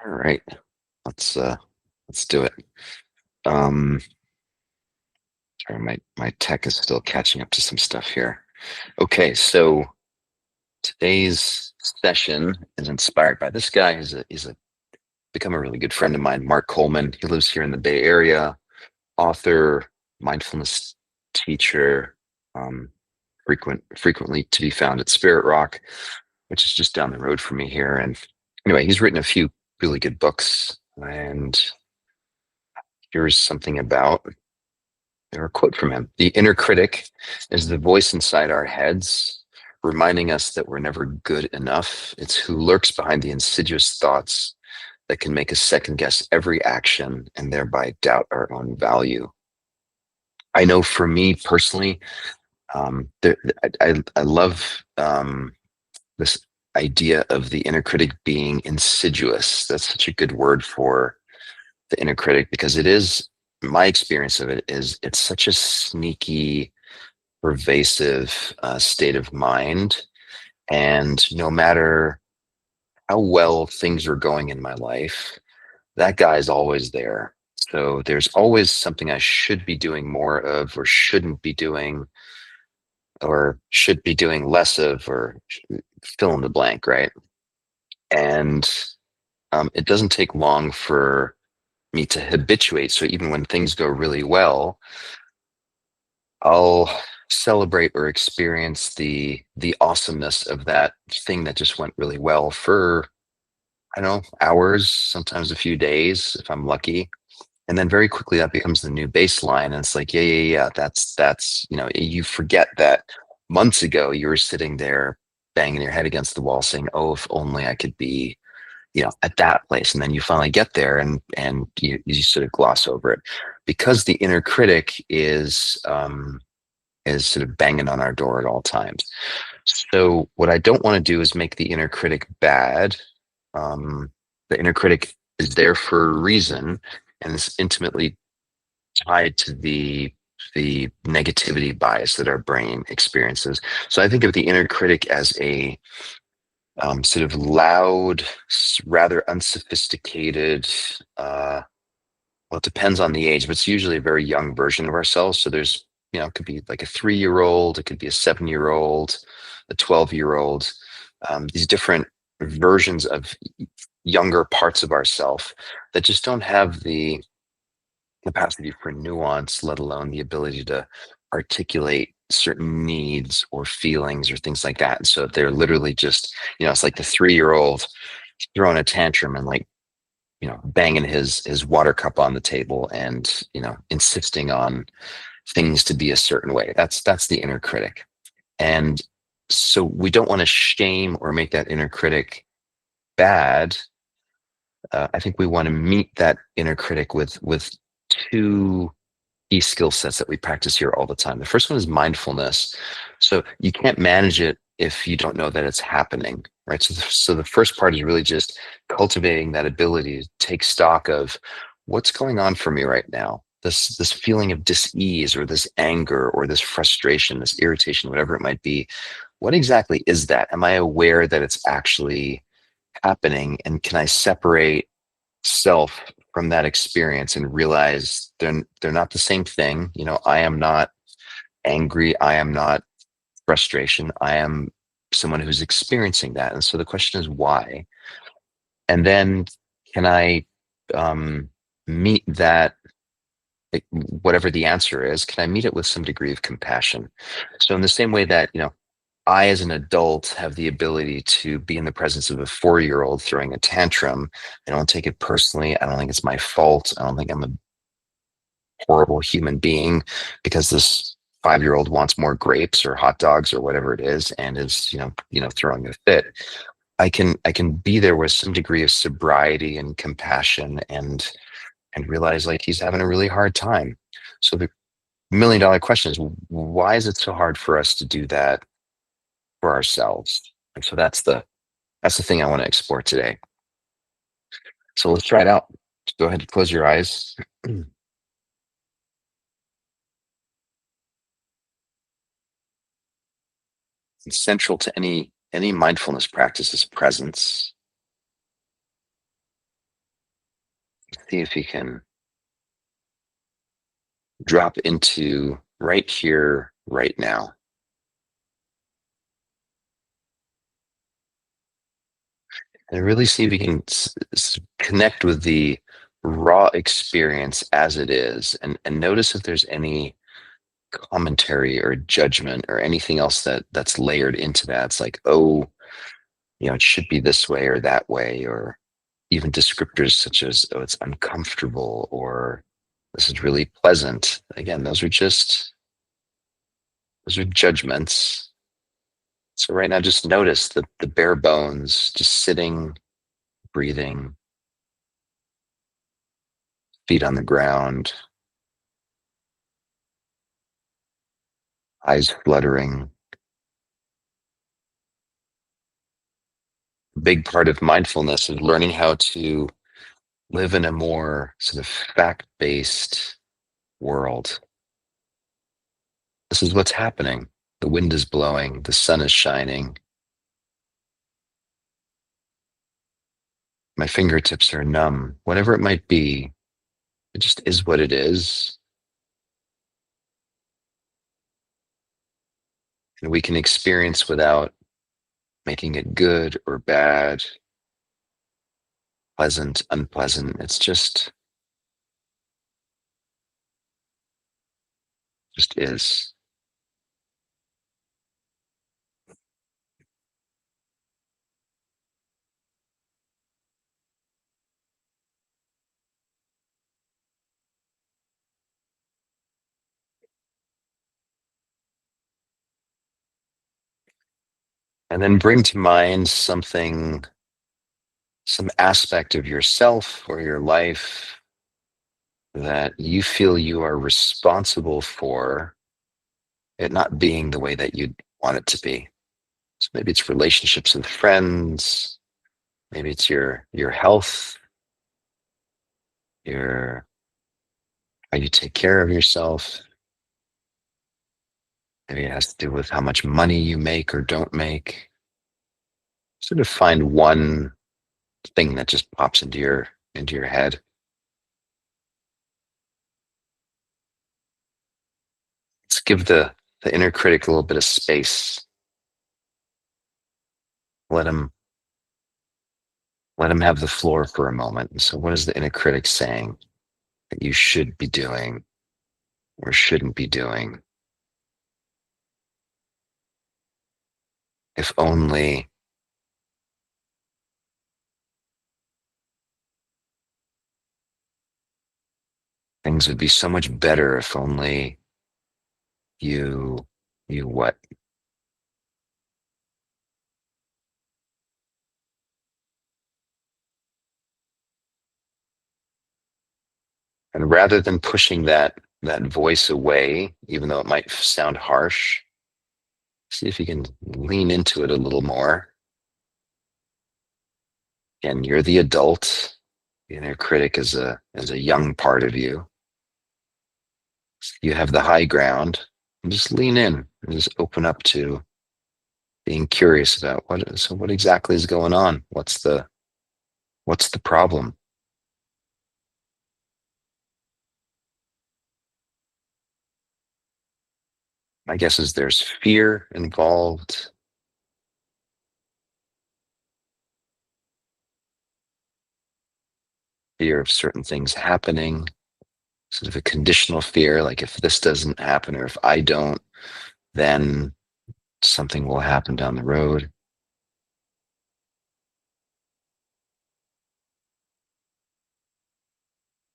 All right, let's do it. Um, Sorry, my tech is still catching up to some stuff here. Okay, so today's session is inspired by this guy. He's become a really good friend of mine, Mark Coleman. He lives here in the Bay Area, author, mindfulness teacher, um, frequently to be found at Spirit Rock, which is just down the road from me here. And anyway, he's written a few really good books, and here's something about or a quote from him. The inner critic is the voice inside our heads, reminding us that we're never good enough. It's who lurks behind the insidious thoughts that can make us second guess every action and thereby doubt our own value. I know for me personally, I love this idea of the inner critic being insidious. That's such a good word for the inner critic because it is my experience of it is it's such a sneaky pervasive state of mind. And no matter how well things are going in my life, that guy is always there. So there's always something I should be doing more of, or shouldn't be doing, or should be doing less of, or fill in the blank, right? And it doesn't take long for me to habituate. So even when things go really well, I'll celebrate or experience the awesomeness of that thing that just went really well for I don't know hours, sometimes a few days if I'm lucky, and then very quickly that becomes the new baseline, and it's like yeah, that's you forget that months ago you were sitting there banging your head against the wall saying, oh, if only I could be at that place, and then you finally get there and you sort of gloss over it because the inner critic is sort of banging on our door at all times. So what I don't want to do is make the inner critic bad. The inner critic is there for a reason and is intimately tied to the negativity bias that our brain experiences. So I think of the inner critic as a sort of loud, rather unsophisticated, well, it depends on the age, but it's usually a very young version of ourselves. So there's, it could be like a 3-year old, it could be a 7-year old, a 12-year old, these different versions of younger parts of ourself that just don't have the capacity for nuance, let alone the ability to articulate certain needs or feelings or things like that. And so they're literally just, it's like the 3-year old throwing a tantrum and like banging his water cup on the table and insisting on things to be a certain way. That's the inner critic. And so we don't want to shame or make that inner critic bad. I think we want to meet that inner critic with two key skill sets that we practice here all the time. The first one is mindfulness. So you can't manage it if you don't know that it's happening, right? So the first part is really just cultivating that ability to take stock of what's going on for me right now. This feeling of dis-ease or this anger or this frustration, this irritation, whatever it might be. What exactly is that? Am I aware that it's actually happening? And can I separate self from that experience and realize they're not the same thing. I am not angry. I am not frustration. I am someone who's experiencing that. And so the question is why? And then can I meet that, like, whatever the answer is, can I meet it with some degree of compassion? So in the same way that, I, as an adult, have the ability to be in the presence of a 4-year-old throwing a tantrum. I don't take it personally. I don't think it's my fault. I don't think I'm a horrible human being because this 5-year-old wants more grapes or hot dogs or whatever it is and is, throwing a fit. I can be there with some degree of sobriety and compassion and realize like he's having a really hard time. So the $1 million question is, why is it so hard for us to do that for ourselves? And so that's the thing I want to explore today. So let's try it out. Go ahead and close your eyes. Central to any mindfulness practice is presence. See if you can drop into right here, right now. And really see if you can connect with the raw experience as it is, and notice if there's any commentary or judgment or anything else that's layered into that. It's like, oh, it should be this way or that way, or even descriptors such as, oh, it's uncomfortable, or this is really pleasant. Again, those are judgments. So right now, just notice the bare bones, just sitting, breathing, feet on the ground, eyes fluttering. A big part of mindfulness is learning how to live in a more sort of fact-based world. This is what's happening. The wind is blowing, the sun is shining, my fingertips are numb, whatever it might be, it just is what it is. And we can experience without making it good or bad, pleasant, unpleasant. It's just is. And then bring to mind some aspect of yourself or your life that you feel you are responsible for it not being the way that you'd want it to be. So maybe it's relationships with friends, maybe it's your health, your how you take care of yourself. Maybe it has to do with how much money you make or don't make. Sort of find one thing that just pops into your head. Let's give the inner critic a little bit of space. Let him let him have the floor for a moment. And so what is the inner critic saying that you should be doing or shouldn't be doing? If only, things would be so much better if only you you what? And rather than pushing that voice away, even though it might sound harsh, see if you can lean into it a little more. Again, you're the adult. The inner critic is a young part of you. You have the high ground. And just lean in and just open up to being curious about what exactly is going on. What's the problem? My guess is there's fear involved, fear of certain things happening, sort of a conditional fear, like if this doesn't happen or if I don't, then something will happen down the road.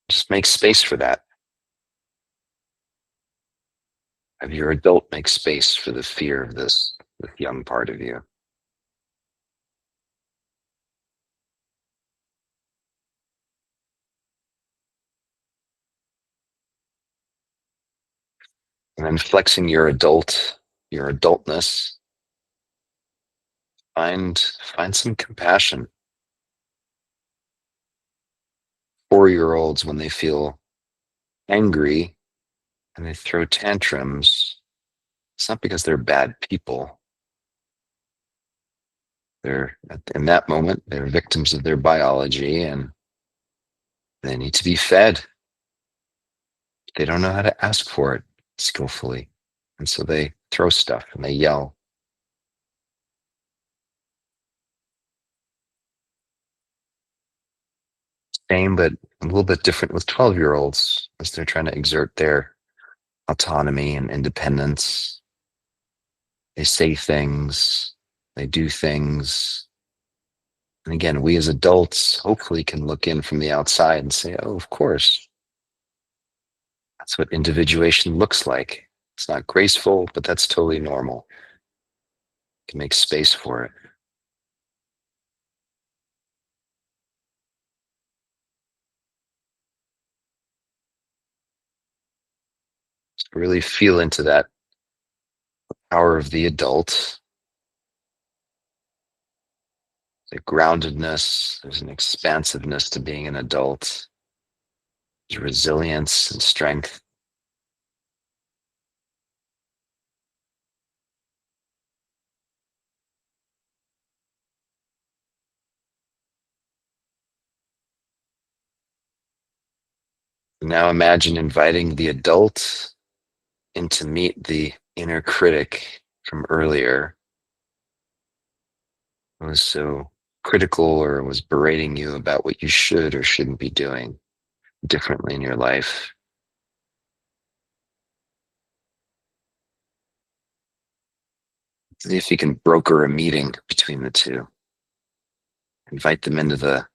Just make space for that. Have your adult make space for the fear of this young part of you. And then flexing your adultness, find some compassion. 4-year-olds, when they feel angry and they throw tantrums, it's not because they're bad people. In that moment, they're victims of their biology, and They need to be fed. They don't know how to ask for it skillfully. And so they throw stuff and they yell. Same, but a little bit different with 12-year-olds as they're trying to exert their autonomy and independence. They say things, they do things. And again, we as adults hopefully can look in from the outside and say, oh, of course, that's what individuation looks like. It's not graceful, but that's totally normal. You can make space for it. So really feel into that power of the adult, the groundedness. There's an expansiveness to being an adult. There's resilience and strength. Now imagine inviting the adult in to meet the inner critic from earlier, who was so critical or was berating you about what you should or shouldn't be doing differently in your life. See if you can broker a meeting between the two. Invite them into the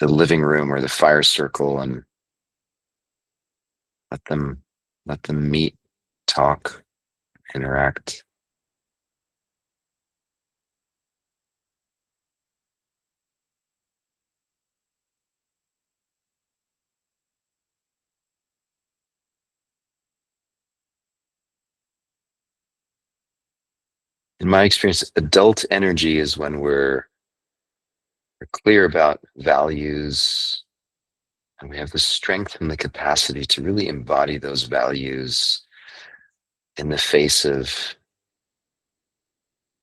living room or the fire circle and let them let them meet, talk, interact. In my experience, adult energy is when we're clear about values and we have the strength and the capacity to really embody those values in the face of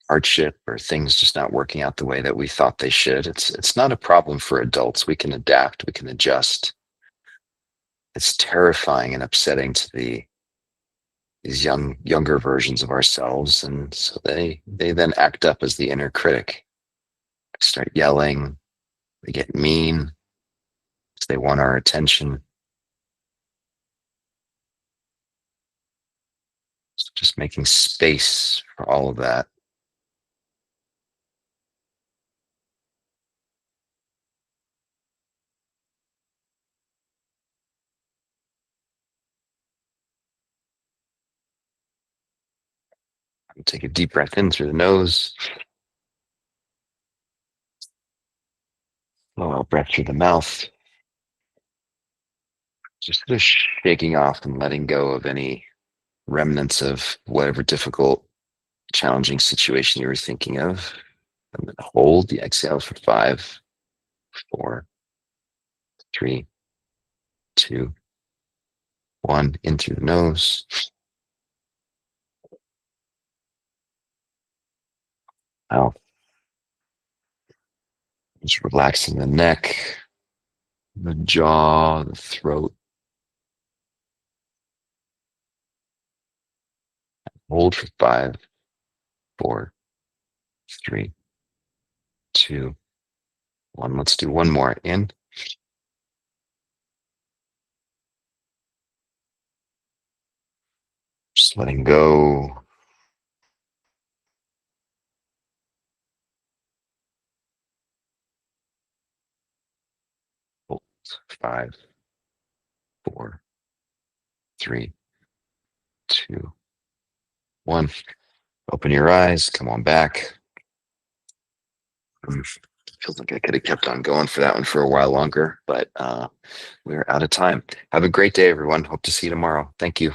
hardship or things just not working out the way that we thought they should. It's not a problem for adults. We can adapt, we can adjust. It's terrifying and upsetting to these younger versions of ourselves, and so they then act up as the inner critic. Start yelling, they get mean, they want our attention. So just making space for all of that. Take a deep breath in through the nose, blow out breath through the mouth. Just sort of shaking off and letting go of any remnants of whatever difficult, challenging situation you were thinking of. I'm going to hold the exhale for 5, 4, 3, 2, 1. In through the nose, out. Just relaxing the neck, the jaw, the throat. Hold for 5, 4, 3, 2, 1. Let's do one more. In. Just letting go. Hold. 5, 4, 3, 2, 1. Open your eyes. Come on back. Feels like I could have kept on going for that one for a while longer, but we're out of time. Have a great day, everyone. Hope to see you tomorrow. Thank you.